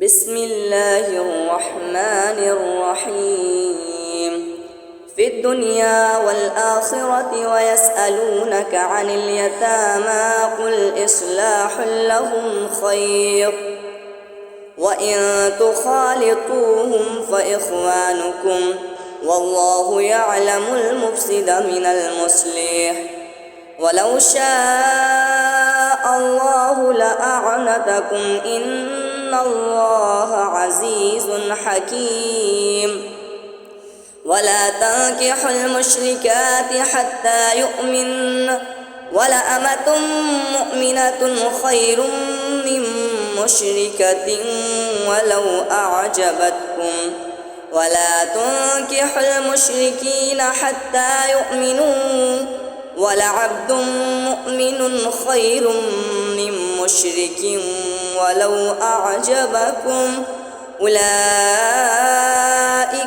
بسم الله الرحمن الرحيم في الدنيا والآخرة ويسألونك عن اليتامى قل إصلاح لهم خير وإن تخالطوهم فإخوانكم والله يعلم المفسد من المصلح ولو شاء الله لأعنتكم إن الله عزيز حكيم ولا تنكحوا المشركات حتى يؤمن ولأمة مؤمنة خير من مشركة ولو أعجبتكم ولا تنكحوا المشركين حتى يؤمنوا ولعبد مؤمن خير من مشرك ولو أعجبكم أولئك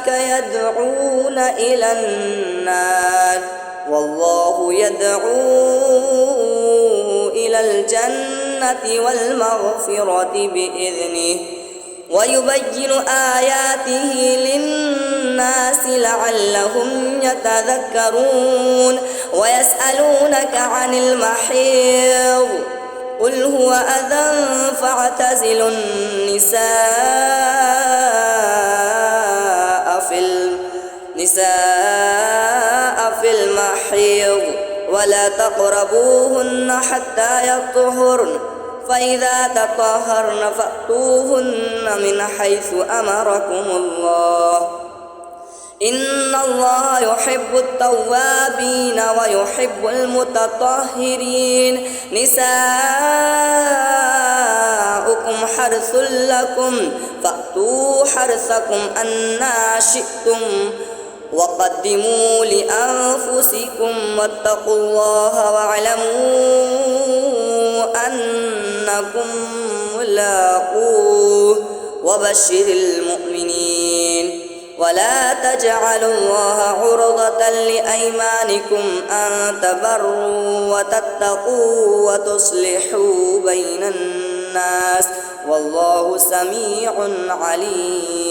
يدعون إلى النار والله يدعو إلى الجنة والمغفرة بإذنه ويبين آياته للناس لعلهم يتذكرون ويسألونك عن المحيض قل هو أذى فاعتزلوا النساء في المحيض ولا تقربوهن حتى يطهرن فإذا تطهرن فأتوهن من حيث أمركم الله إن الله يحب التوابين ويحب المتطهرين نساؤكم حرث لكم فأتوا حرثكم أنى شئتم وقدموا لأنفسكم واتقوا الله واعلموا أنكم ملاقوه وبشر المؤمنين ولا تجعلوا الله عرضة لأيمانكم أن تبروا وتتقوا وتصلحوا بين الناس والله سميع عليم.